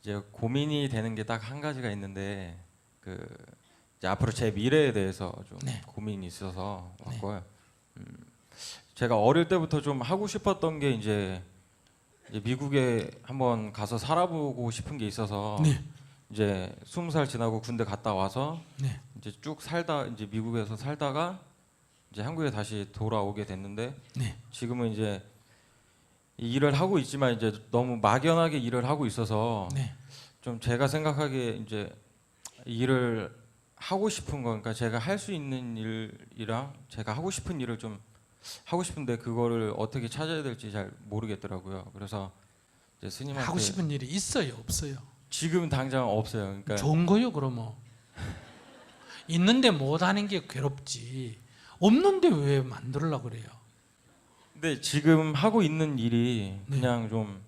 이제 고민이 되는 게 딱 한 가지가 있는데 그 이제 앞으로 제 미래에 대해서 좀 네. 고민이 있어서 네. 왔고요. 제가 어릴 때부터 좀 하고 싶었던 게 이제 미국에 한번 가서 살아보고 싶은 게 있어서 네. 이제 20살 지나고 군대 갔다 와서 네. 이제 쭉 살다 이제 미국에서 살다가 이제 한국에 다시 돌아오게 됐는데 네. 지금은 이제 이 일을 하고 있지만 이제 너무 막연하게 일을 하고 있어서 네. 좀 제가 생각하기에 이제 일을 하고 싶은 거, 그러니까 제가 할 수 있는 일이랑 제가 하고 싶은 일을 좀 하고 싶은데 그거를 어떻게 찾아야 될지 잘 모르겠더라고요. 그래서 이제 스님한테 하고 싶은 일이 있어요, 없어요? 지금 당장 없어요. 그러니까 좋은 거요, 그러면. 있는데 못 하는 게 괴롭지. 없는데 왜 만들려고 그래요? 근데 지금 하고 있는 일이 네. 그냥 좀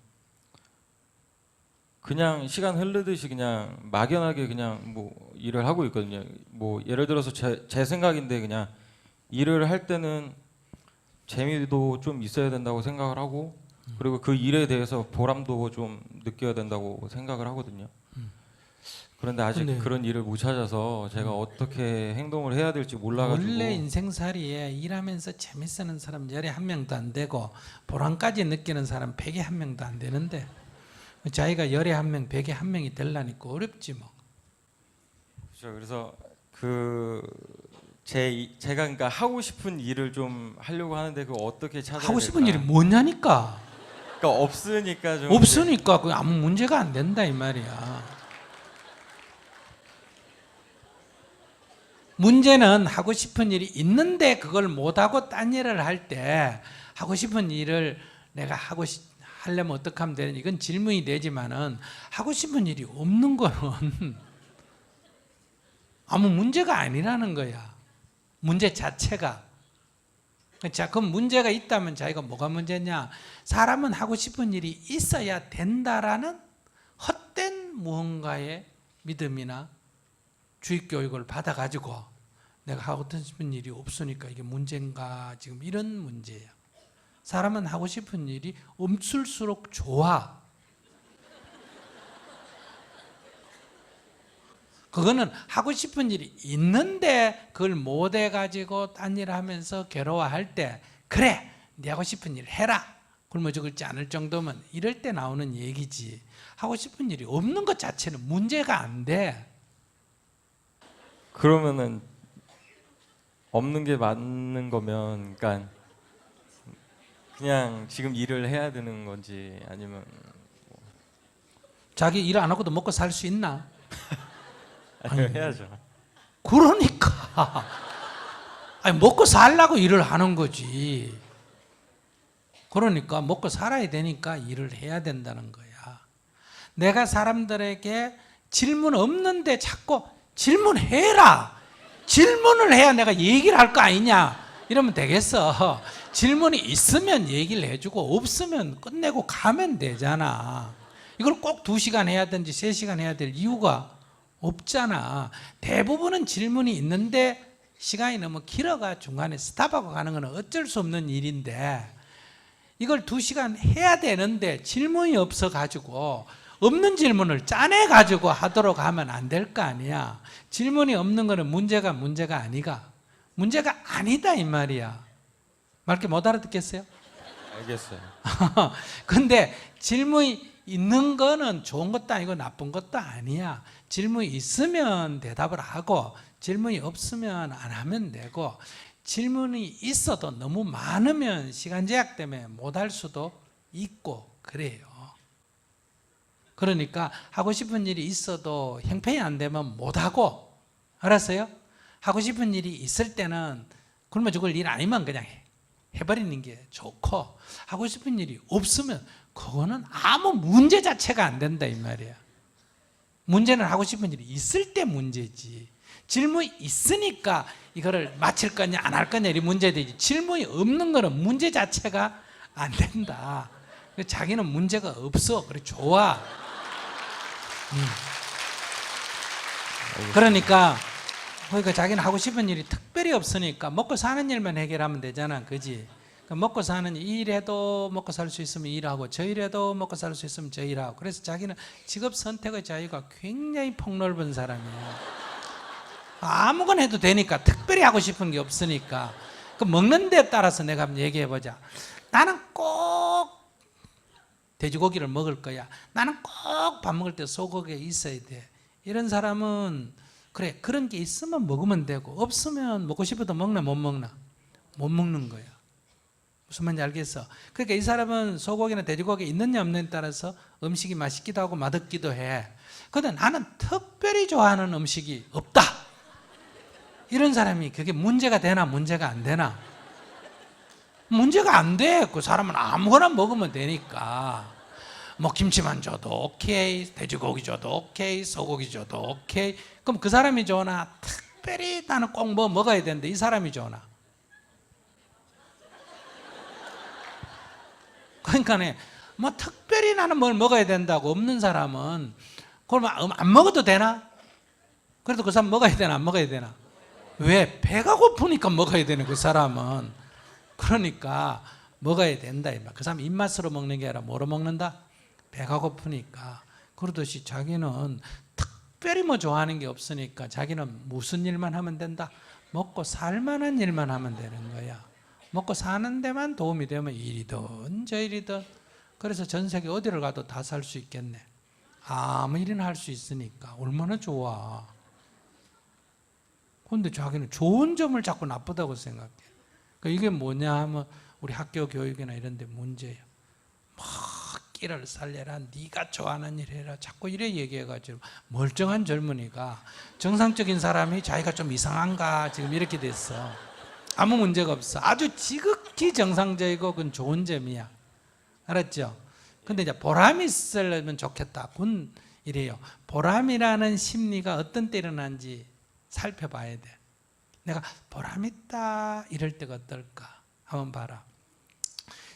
그냥 시간 흐르듯이 그냥 막연하게 그냥 뭐 일을 하고 있거든요. 뭐 예를 들어서 제 생각인데 그냥 일을 할 때는 재미도 좀 있어야 된다고 생각을 하고 그리고 그 일에 대해서 보람도 좀 느껴야 된다고 생각을 하거든요. 그런데 아직 근데 그런 일을 못 찾아서 제가 어떻게 행동을 해야 될지 몰라가지고 원래 인생살이에 일하면서 재밌어하는 사람 열에 한 명도 안 되고 보람까지 느끼는 사람 백에 한 명도 안 되는데 자기가 열에 한 명, 백에 한 명이 되려니까 어렵지 뭐. 그렇죠. 그래서 제가 그러니까 하고 싶은 일을 좀 하려고 하는데 그거 어떻게 찾아야 하고 싶은 될까? 일이 뭐냐니까. 그러니까 없으니까 좀 없으니까 그 아무 문제가 안 된다 이 말이야. 문제는 하고 싶은 일이 있는데 그걸 못하고 딴 일을 할 때 하고 싶은 일을 내가 하려면 어떻게 하면 되는 이건 질문이 되지만은 하고 싶은 일이 없는 거는 아무 문제가 아니라는 거야. 문제 자체가. 자, 그럼 문제가 있다면 자기가 뭐가 문제냐? 사람은 하고 싶은 일이 있어야 된다라는 헛된 무언가의 믿음이나 주입 교육을 받아가지고 내가 하고 싶은 일이 없으니까 이게 문제인가 지금 이런 문제예요. 사람은 하고 싶은 일이 없을수록 좋아. 그거는 하고 싶은 일이 있는데 그걸 못 해가지고 딴 일 하면서 괴로워할 때 그래 네 하고 싶은 일 해라 굶어 죽을지 않을 정도면 이럴 때 나오는 얘기지. 하고 싶은 일이 없는 것 자체는 문제가 안 돼. 그러면은 없는 게 맞는 거면 그러니까 그냥 지금 일을 해야 되는 건지 아니면 자기 일 안 하고도 먹고 살 수 있나? 해야죠. 그러니까 아니 먹고 살라고 일을 하는 거지. 그러니까 먹고 살아야 되니까 일을 해야 된다는 거야. 내가 사람들에게 질문 없는데 자꾸 질문해라. 질문을 해야 내가 얘기를 할 거 아니냐. 이러면 되겠어. 질문이 있으면 얘기를 해주고 없으면 끝내고 가면 되잖아. 이걸 꼭 2시간 해야 되는지 3시간 해야 될 이유가 없잖아. 대부분은 질문이 있는데 시간이 너무 길어가 중간에 스탑하고 가는 건 어쩔 수 없는 일인데 이걸 2시간 해야 되는데 질문이 없어가지고 없는 질문을 짜내가지고 하도록 하면 안 될 거 아니야. 질문이 없는 거는 문제가 아니가. 문제가 아니다 이 말이야. 말게 못 알아듣겠어요? 알겠어요. 근데 질문이 있는 거는 좋은 것도 아니고 나쁜 것도 아니야. 질문이 있으면 대답을 하고 질문이 없으면 안 하면 되고 질문이 있어도 너무 많으면 시간 제약 때문에 못 할 수도 있고 그래요. 그러니까 하고 싶은 일이 있어도 형편이 안 되면 못 하고 알았어요? 하고 싶은 일이 있을 때는 굶어 죽을 일 아니면 그냥 해버리는 게 좋고 하고 싶은 일이 없으면 그거는 아무 문제 자체가 안 된다 이 말이야. 문제는 하고 싶은 일이 있을 때 문제지. 질문이 있으니까 이거를 마칠 거냐 안 할 거냐 이 문제되지. 질문이 없는 거는 문제 자체가 안 된다. 자기는 문제가 없어. 그래 좋아. 그러니까 자기는 하고 싶은 일이 특별히 없으니까 먹고 사는 일만 해결하면 되잖아. 그지? 먹고 사는 이 일해도 먹고 살 수 있으면 일하고 저 일해도 먹고 살 수 있으면 저 일하고 그래서 자기는 직업 선택의 자유가 굉장히 폭넓은 사람이에요. 아무거나 해도 되니까 특별히 하고 싶은 게 없으니까 그 먹는 데 따라서 내가 한번 얘기해 보자. 나는 꼭 돼지고기를 먹을 거야. 나는 꼭 밥 먹을 때 소고기가 있어야 돼. 이런 사람은 그래 그런 게 있으면 먹으면 되고 없으면 먹고 싶어도 먹나 못 먹나? 못 먹는 거야. 무슨 말인지 알겠어? 그러니까 이 사람은 소고기나 돼지고기 있느냐 없느냐에 따라서 음식이 맛있기도 하고 맛없기도 해. 근데 나는 특별히 좋아하는 음식이 없다. 이런 사람이 그게 문제가 되나 문제가 안 되나? 문제가 안 돼. 그 사람은 아무거나 먹으면 되니까. 뭐 김치만 줘도 오케이, 돼지고기 줘도 오케이, 소고기 줘도 오케이. 그럼 그 사람이 좋으나 특별히 나는 꼭 뭐 먹어야 되는데 이 사람이 좋으나? 그러니까 뭐 특별히 나는 뭘 먹어야 된다고 없는 사람은 그럼 안 먹어도 되나? 그래도 그 사람 먹어야 되나 안 먹어야 되나? 왜? 배가 고프니까 먹어야 되는 그 사람은. 그러니까 먹어야 된다. 그 사람 입맛으로 먹는 게 아니라 뭐로 먹는다? 배가 고프니까. 그러듯이 자기는 특별히 뭐 좋아하는 게 없으니까 자기는 무슨 일만 하면 된다? 먹고 살 만한 일만 하면 되는 거야. 먹고 사는 데만 도움이 되면 일이든 저 일이든. 그래서 전 세계 어디를 가도 다 살 수 있겠네. 아무 일이나 할 수 있으니까 얼마나 좋아. 그런데 자기는 좋은 점을 자꾸 나쁘다고 생각해. 그러니까 이게 뭐냐 하면 우리 학교 교육이나 이런 데 문제예요. 막 끼를 살려라, 네가 좋아하는 일 해라, 자꾸 이래 얘기해가지고 멀쩡한 젊은이가 정상적인 사람이 자기가 좀 이상한가 지금 이렇게 됐어. 아무 문제가 없어. 아주 지극히 정상적이고 그건 좋은 점이야. 알았죠? 근데 이제 보람이 있으려면 좋겠다. 그건 이래요. 보람이라는 심리가 어떤 때 일어난지 살펴봐야 돼. 내가 보람 있다 이럴 때가 어떨까? 한번 봐라.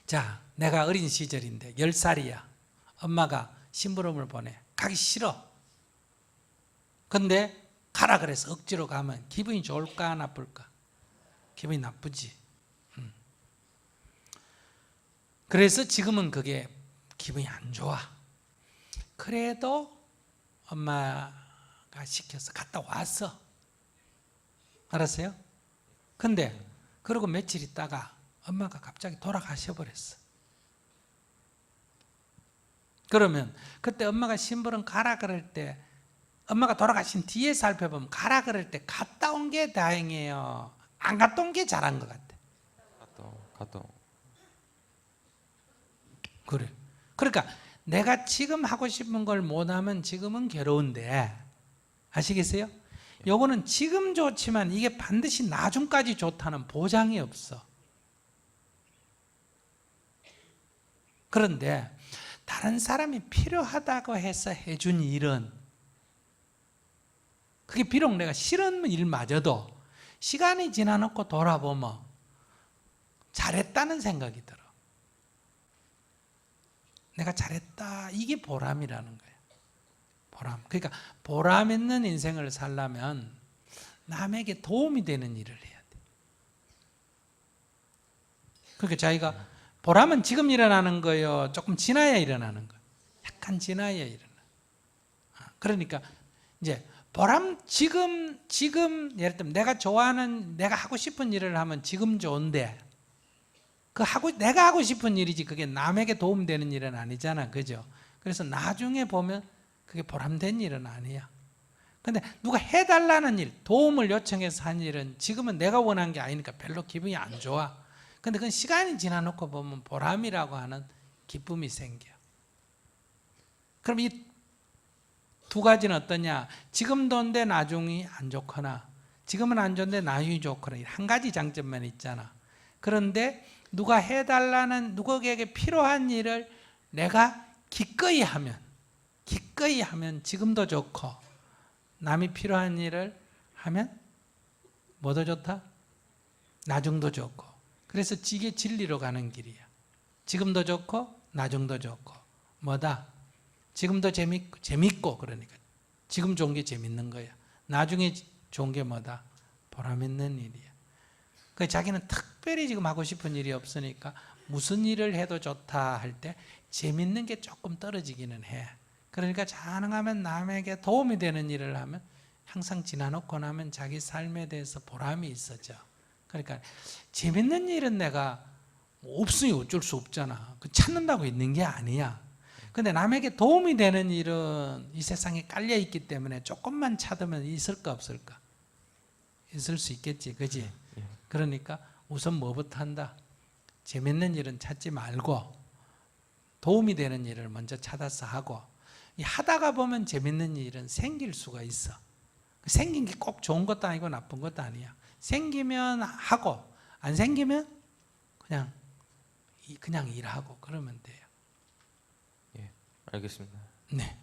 자, 내가 어린 시절인데 10살이야. 엄마가 심부름을 보내. 가기 싫어. 근데 가라 그래서 억지로 가면 기분이 좋을까 나쁠까? 기분이 나쁘지. 그래서 지금은 그게 기분이 안 좋아. 그래도 엄마가 시켜서 갔다 왔어. 알았어요? 근데 그러고 며칠 있다가 엄마가 갑자기 돌아가셔 버렸어. 그러면 그때 엄마가 심부름 가라 그럴 때 엄마가 돌아가신 뒤에 살펴보면 가라 그럴 때 갔다 온 게 다행이에요. 안 갔다 온 게 잘한 것 같아. 갔다. 그래. 그러니까 내가 지금 하고 싶은 걸 못하면 지금은 괴로운데 아시겠어요? 요거는 지금 좋지만 이게 반드시 나중까지 좋다는 보장이 없어. 그런데 다른 사람이 필요하다고 해서 해준 일은 그게 비록 내가 싫은 일마저도 시간이 지나놓고 돌아보면 잘했다는 생각이 들어. 내가 잘했다. 이게 보람이라는 거예요. 보람. 그러니까 보람 있는 인생을 살려면 남에게 도움이 되는 일을 해야 돼. 그러니까 자기가 보람은 지금 일어나는 거예요? 조금 지나야 일어나는 거예요? 약간 지나야 일어나. 그러니까 이제 보람 지금 예를 들면 내가 좋아하는 내가 하고 싶은 일을 하면 지금 좋은데 내가 하고 싶은 일이지 그게 남에게 도움되는 일은 아니잖아. 그죠? 그래서 나중에 보면 그게 보람된 일은 아니야. 근데 누가 해달라는 일, 도움을 요청해서 한 일은 지금은 내가 원한 게 아니니까 별로 기분이 안 좋아. 근데 그건 시간이 지나놓고 보면 보람이라고 하는 기쁨이 생겨. 그럼 이 두 가지는 어떠냐? 지금 좋은데 나중이 안 좋거나 지금은 안 좋은데 나중이 좋거나 한 가지 장점만 있잖아. 그런데 누가 해달라는 누구에게 필요한 일을 내가 기꺼이 하면 지금도 좋고 남이 필요한 일을 하면 뭐도 좋다? 나중도 좋고. 그래서 이게 진리로 가는 길이야. 지금도 좋고 나중도 좋고 뭐다? 지금도 재밌고 그러니까 지금 좋은 게 재밌는 거야. 나중에 좋은 게 뭐다? 보람 있는 일이야. 그 자기는 특별히 지금 하고 싶은 일이 없으니까 무슨 일을 해도 좋다 할 때 재밌는 게 조금 떨어지기는 해. 그러니까 가능하면 남에게 도움이 되는 일을 하면 항상 지나놓고 나면 자기 삶에 대해서 보람이 있어져. 그러니까 재밌는 일은 내가 없으니 어쩔 수 없잖아. 그 찾는다고 있는 게 아니야. 근데 남에게 도움이 되는 일은 이 세상에 깔려 있기 때문에 조금만 찾으면 있을까 없을까? 있을 수 있겠지, 그지? 그러니까 우선 뭐부터 한다? 재밌는 일은 찾지 말고 도움이 되는 일을 먼저 찾아서 하고, 이 하다가 보면 재밌는 일은 생길 수가 있어. 생긴 게 꼭 좋은 것도 아니고 나쁜 것도 아니야. 생기면 하고 안 생기면 그냥 일하고 그러면 돼요. 예, 알겠습니다. 네.